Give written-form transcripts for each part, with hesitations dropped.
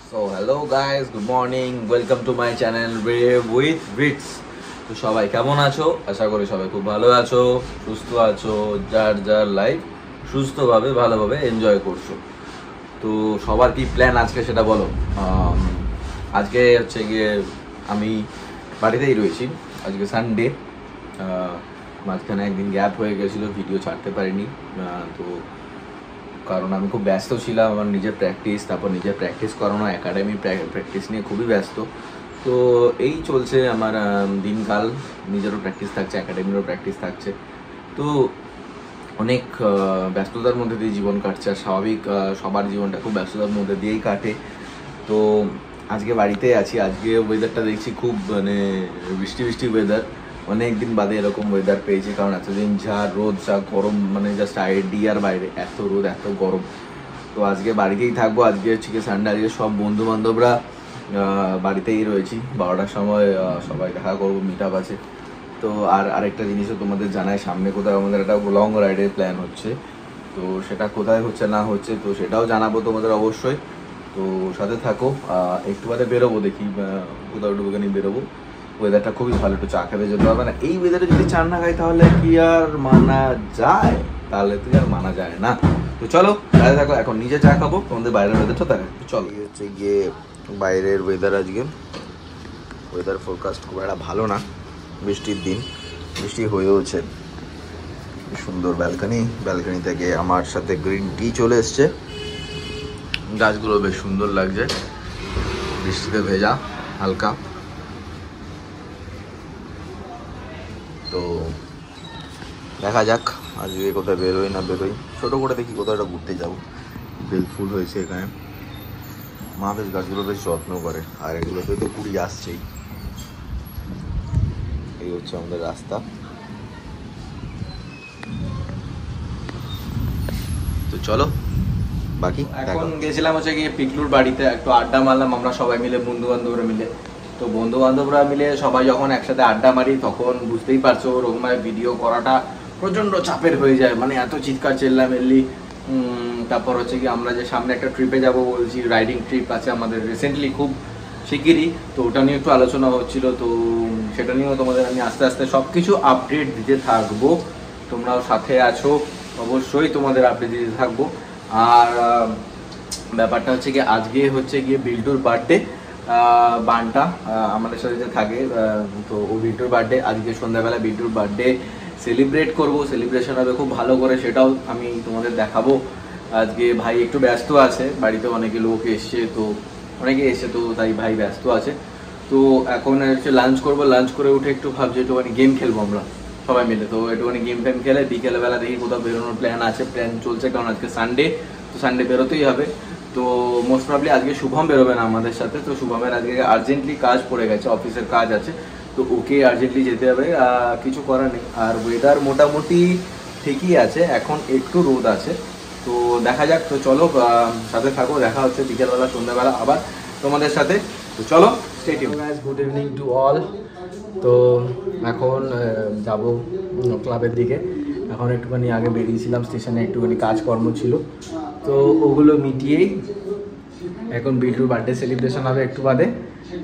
So hello guys, good morning, welcome to my channel Rave with Wits. তো সবাই কেমন আছো? আশা করি সবাই খুব ভালো আছো, সুস্থ আছো, যার যার লাইফ সুস্থভাবে ভালোভাবে এনজয় করছো। তো সবার কি প্ল্যান আজকে সেটা বলো। আজকে হচ্ছে গিয়ে আমি বাড়িতেই রয়েছি, আজকে সানডে। মাঝখানে একদিন গ্যাপ হয়ে গেছিলো, ভিডিও ছাড়তে পারিনি। তো কারণ আমি খুব ব্যস্ত ছিলাম আমার নিজের প্র্যাকটিস, তারপর নিজের প্র্যাকটিস করানো, একাডেমি প্র্যাকটিস নিয়ে খুবই ব্যস্ত। তো এই চলছে আমার দিনকাল, নিজেরও প্র্যাকটিস থাকছে, একাডেমিরও প্র্যাকটিস থাকছে। তো অনেক ব্যস্ততার মধ্যে দিয়ে জীবন কাটছে, আর স্বাভাবিক সবার জীবনটা খুব ব্যস্ততার মধ্যে দিয়েই কাটে। তো আজকে বাড়িতে আছি। আজকে ওয়েদারটা দেখছি খুব মানে বৃষ্টি বৃষ্টি ওয়েদার, অনেক দিন বাদে এরকম ওয়েদার পেয়েছি। কারণ এতদিন যা রোদ যা গরম, মানে জাস্ট আইডিয়ার বাইরে, এত রোদ এত গরম। তো আজকে বাড়িতেই থাকবো। আজকে হচ্ছে কি সানডে, আজকে সব বন্ধু বান্ধবরা বাড়িতেই রয়েছি। 12টার সময় সবাই দেখা করবো, মিট আপ আছে। তো আরেকটা জিনিসও তোমাদের জানাই, সামনে কোথাও আমাদের একটা লং রাইডের প্ল্যান হচ্ছে। তো সেটা কোথায় হচ্ছে না হচ্ছে তো সেটাও জানাবো তোমাদের অবশ্যই। তো সাথে থাকো। একটু বাদে বেরোবো, দেখি কোথাও একটুখানি বেরোবো। ওয়েদারটা খুবই ভালো, একটু চা খেতে যেতে হবে না। এই ওয়েদারে যদি চা না খাই তাহলে কি আর মানা যায়? তাহলে তো আর মানা যায় না। তো চলো সাথে থাকো, এখন নিজে চা খাবো, তোমাদের বাইরের ওয়েদারটা দেখা। চলো, হচ্ছে গিয়ে বাইরের ওয়েদার। আজকে ওয়েদার ফোরকাস্ট খুব একটা ভালো না, বৃষ্টির দিন, বৃষ্টি হয়েওছে। সুন্দর ব্যালকনি থেকে আমার সাথে গ্রিন টি চলে এসছে। গাছগুলো বেশ সুন্দর লাগছে, বৃষ্টিতে ভেজা হালকা। তো দেখা যাক আজকে কোথায় বেরোই না বেরোই। ছোটো করে দেখি কোথাও একটা ঘুরতে যাবো। বেল ফুল হয়েছে এখানে, মা বেশ গাছগুলো বেশ যত্ন করে। আর এগুলোতে তো কুড়ি আসছেই। এই হচ্ছে আমাদের রাস্তা। তো চলো বাকি। এখন গেছিলাম হচ্ছে গিয়ে পিকলুর বাড়িতে, একটু আড্ডা মারলাম আমরা সবাই মিলে, বন্ধু বান্ধবরা মিলে। তো বন্ধু বান্ধবরা মিলে সবাই যখন একসাথে আড্ডা মারি তখন বুঝতেই পারছো ওরকম ভিডিও করাটা প্রচণ্ড চাপের হয়ে যায়, মানে এত চিৎকার চেল্লামেল্লি। তারপর হচ্ছে কি আমরা যে সামনে একটা ট্রিপে যাব বলছি, রাইডিং ট্রিপ আছে আমাদের রিসেন্টলি খুব শিগগিরই। তো ওটা নিয়ে একটু আলোচনা হচ্ছিল, তো সেটা নিয়েও তোমাদের আমি আস্তে আস্তে সব কিছু আপডেট দিতে থাকবো। তোমরাও সাথে আছো, অবশ্যই তোমাদের আপডেট দিতে থাকবো। আর ব্যাপারটা হচ্ছে গিয়ে আজকে হচ্ছে গিয়ে বিল্টুর বার্থডে। বানটা আমাদের সাথে যে থাকে, তো ও বিল্টুর বার্থডে। আজকে সন্ধ্যাবেলা বিল্টুর বার্থডে সেলিব্রেট করবো, সেলিব্রেশন হবে খুব ভালো করে, সেটাও আমি তোমাদের দেখাবো। আজকে ভাই একটু ব্যস্ত আছে, বাড়িতে অনেকে লোক এসছে, তো অনেকে এসছে, তো তাই ভাই ব্যস্ত আছে। তো এখন হচ্ছে লাঞ্চ করবো, লাঞ্চ করে উঠে একটু ভাবছি একটুখানি গেম খেলবো আমরা সবাই মিলে। তো একটুখানি গেম ফেম খেলে বিকেলবেলা দেখি কোথাও বেরোনোর প্ল্যান আছে, প্ল্যান চলছে, কারণ আজকে সানডে, তো সানডে বেরোতেই হবে। তো মোস্ট প্রবলি আজকে শুভম বেরোবে না আমাদের সাথে। তো শুভমের আজকে আর্জেন্টলি কাজ পড়ে গেছে, অফিসের কাজ আছে, তো ওকে আর্জেন্টলি যেতে হবে, কিছু করার নেই। আর ওয়েদার মোটামুটি ঠিকই আছে, এখন একটু রোদ আছে। তো দেখা যাক। তো চলো সাথে থাকো, দেখা হচ্ছে বিকেলবেলা সন্ধ্যাবেলা আবার তোমাদের সাথে। তো চলো, stay tune guys. Good evening to all. তো এখন যাব ক্লাবের দিকে। এখন একটুখানি আগে বেরিয়েছিলাম, স্টেশনে একটুখানি কাজকর্ম ছিল, তো ওগুলো মিটিয়েই এখন বিল্টুর বার্থডে সেলিব্রেশন হবে একটু বাদে।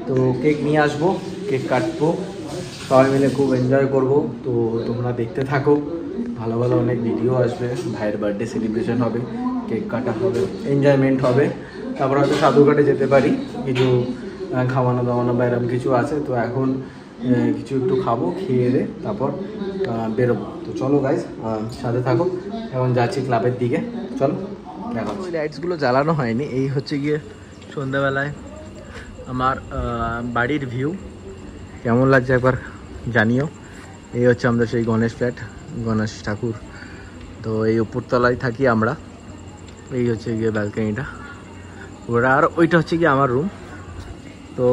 তো কেক নিয়ে আসবো, কেক কাটবো, সবাই মিলে খুব এনজয় করব। তো তোমরা দেখতে থাকো, ভালো ভালো অনেক ভিডিও আসবে। ভাইয়ের বার্থডে সেলিব্রেশন হবে, কেক কাটা হবে, এনজয়মেন্ট হবে। তারপর হয়তো সাধুঘাটে যেতে পারি, কিছু খাওয়ানো দাওয়ানো বা এরকম কিছু আছে। তো এখন কিছু একটু খাবো, খেয়ে দে তারপর বেরোবো। তো চলো গাইজ, সাথে থাকো। এখন যাচ্ছি ক্লাবের দিকে, চলো দেখা হচ্ছে। ওই লাইটসগুলো জ্বালানো হয়নি। এই হচ্ছে গিয়ে সন্ধ্যাবেলায় আমার বাড়ির ভিউ, কেমন লাগছে একবার জানিও। এই হচ্ছে আমাদের সেই গণেশ ফ্ল্যাট, গণেশ ঠাকুর। তো এই উপরতলায় থাকি আমরা। এই হচ্ছে গিয়ে ব্যালকনিটা ওরা, আর ওইটা হচ্ছে গিয়ে আমার রুম। তো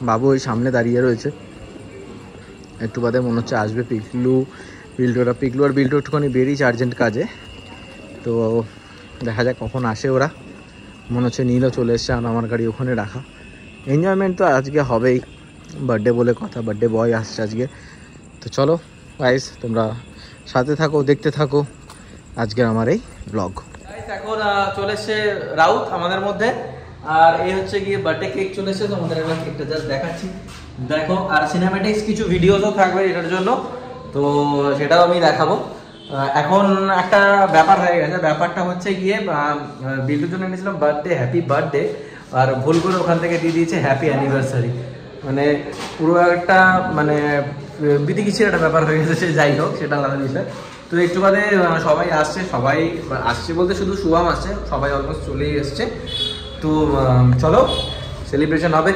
বাবু ওই সামনে দাঁড়িয়ে রয়েছে, একটু বাদে মনে হচ্ছে আসবে পিকলু আর বিল্টু একটুখানি বেরিয়েছে আর্জেন্ট কাজে। তো দেখা যাক কখন আসে ওরা। মনে হচ্ছে নীলও চলে এসছে, আর আমার গাড়ি ওখানে রাখা। এনজয়মেন্ট তো আজকে হবেই, বার্থডে বলে কথা, বার্থডে বয় আসছে আজকে। তো চলো গাইস, তোমরা সাথে থাকো, দেখতে থাকো আজকের আমার এই ব্লগ। এখন চলে এসছে রাউত আমাদের মধ্যে। আর এই হচ্ছে গিয়ে বার্থডে কেক চলে এসেছে, তোমাদের একবার কেকটা জাস্ট দেখাচ্ছি, দেখো। আর সিনেম্যাটিক্স কিছু ভিডিওসও থাকবে এটার জন্য, তো সেটাও আমি দেখাবো। এখন একটা ব্যাপার হয়ে গেছে, ব্যাপারটা হচ্ছে গিয়ে বিল্টুর জন্য এনেছিলাম বার্থডে হ্যাপি বার্থডে, আর ভুল করে ওখান থেকে দিয়ে দিয়েছে হ্যাপি অ্যানিভার্সারি, মানে পুরো একটা মানে বিধিকিছির একটা ব্যাপার হয়ে গেছে। যাই হোক, সেটা আলাদা বিষয়। তো একটু বাদে সবাই আসছে বলতে শুধু শুভাম আসছে, সবাই অলমোস্ট চলেই এসছে। তো চলো সেলিব্রেশন হবে,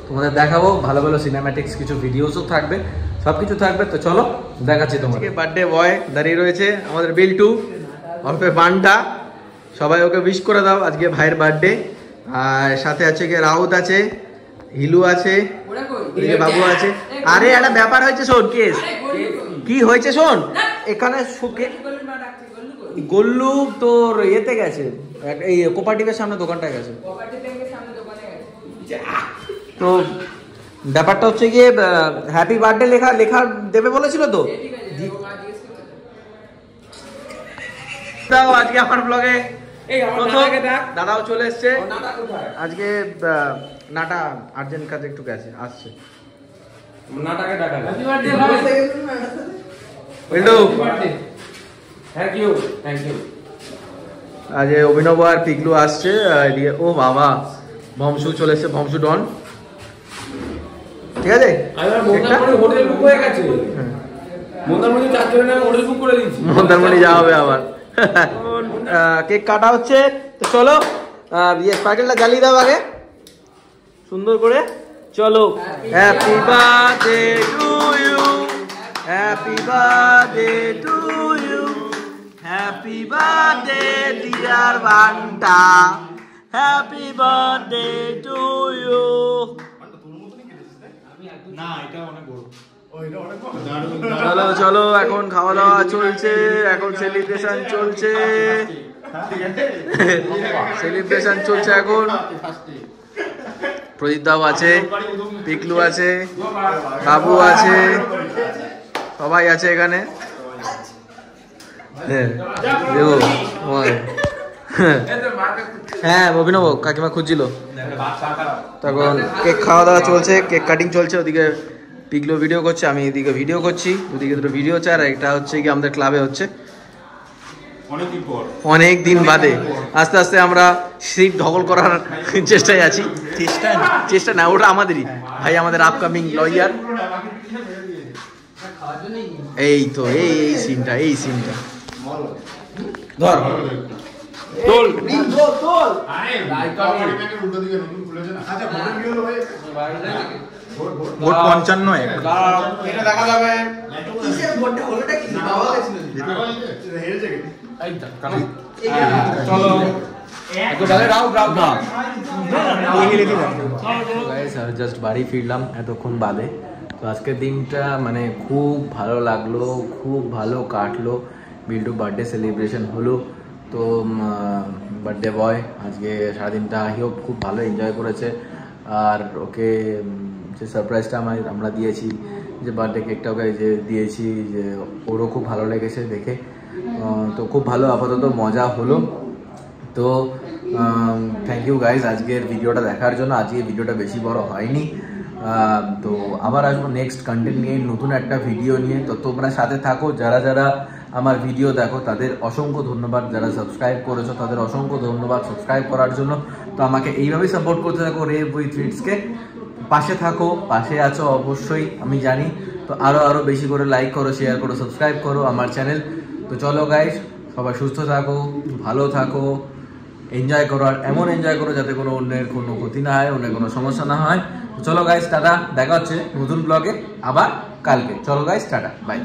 তোমাদের দেখাবো, ভালো ভালো সিনেম্যাটিক্স কিছু ভিডিওসও থাকবে, সব কিছু থাকবে। তো চলো দেখাচ্ছি তোমাকে। বার্থডে বয় দাঁড়িয়ে রয়েছে আমাদের বিল্টু অল্পে বানটা, সবাই ওকে উইশ করে দাও, আজকে ভাইয়ের বার্থডে। আর সাথে আছে কি রাউত আছে, হিলু আছে, বাবু আছে। আরে একটা ব্যাপার হয়েছে শোন, কেস কি হয়েছে শোন, এখানে গোল্লু তোর ইয়েতে গেছে, এই কোপারেটিভের সামনে দোকানটায় গেছে। তো ব্যাপারটা হচ্ছে গিয়ে হ্যাপি বার্থডে লেখা দেবে বলেছিল তো। আজকে আমার ব্লগে দাদাও চলে এসছে আজকে। নাটা আর্জেন্ট কাজে একটু গেছে, আসছে। আজ অভিনব আর পিকলু আসছে। ও বাবা, ভমসু চলে এসছে, ভমসু ডন, ঠিক আছে। মন্দারমণি যাওয়া হবে আবার। কেক কাটা হচ্ছে, তো চলো স্পার্কেলটা জ্বালিয়ে দাও আগে সুন্দর করে। চলো, happy birthday to you, happy birthday to you, happy birthday dear Banta, happy birthday to you. চলো চলো, এখন খাওয়া দাওয়া চলছে, এখন সেলিব্রেশন চলছে, সেলিব্রেশন চলছে এখন। প্রদীপ দাও আছে, পিকলু আছে, বাবু আছে, সবাই আছে এখানে। হ্যাঁ, অভিনব কাকিমা খুঁজছিল, তখন কেক খাওয়া দাওয়া চলছে, কেক কাটিং চলছে। ওদিকে পিকলু ভিডিও করছে, আমি এদিকে ভিডিও করছি, ওদিকে দুটো ভিডিও হচ্ছে। আর এটা হচ্ছে কি আমাদের ক্লাবে হচ্ছে অনেক দিন বাদে। আস্তে আস্তে আমরা সিট দখল করার চেষ্টায় আছি। চেষ্টা না, ওটা আমাদেরই ভাই, আমাদের আপকামিং লয়ার। এই তো এই সিনটা, এই সিনটা ধর তোল তোল। ভোট 55 এটা দেখা যাবে। চলো জাস্ট বাড়ি ফিরলাম এতক্ষণ বাদে। তো আজকের দিনটা মানে খুব ভালো লাগলো, খুব ভালো কাটলো। বিল্টু বার্থডে সেলিব্রেশন হলো। তো বার্থডে বয় আজকে সারাদিনটা খুব ভালো এনজয় করেছে। আর ওকে যে সারপ্রাইজটা আমরা দিয়েছি, যে বার্থডে কেকটা ওকে যে দিয়েছি, যে ওরও খুব ভালো লেগেছে দেখে। তো খুব ভালো আপাতত মজা হলো। তো থ্যাংক ইউ গাইজ আজকের ভিডিওটা দেখার জন্য। আজকে ভিডিওটা বেশি বড় হয়নি। তো আবার আসবো নেক্সট কন্টেন্ট নিয়ে, নতুন একটা ভিডিও নিয়ে। তো তোমরা সাথে থাকো, যারা যারা আমার ভিডিও দেখো তাদের অসংখ্য ধন্যবাদ, যারা সাবস্ক্রাইব করেছো তাদের অসংখ্য ধন্যবাদ সাবস্ক্রাইব করার জন্য। তো আমাকে এইভাবেই সাপোর্ট করতে থাকো, রেভ উইথ রিটসকে পাশে থাকো, পাশে আছো অবশ্যই আমি জানি। তো আরও বেশি করে লাইক করো, শেয়ার করো, সাবস্ক্রাইব করো আমার চ্যানেল। তো চলো গাইজ, সবাই সুস্থ থাকো, ভালো থাকো, এনজয় করো। আর এমন এনজয় করো যাতে কোনো অন্যের কোনো ক্ষতি না হয়, অন্যের কোনো সমস্যা না হয়। তো চলো গাইজ, টাটা, দেখা হচ্ছে নতুন ব্লগে আবার কালকে। চলো গাইজ, টাটা, বাই।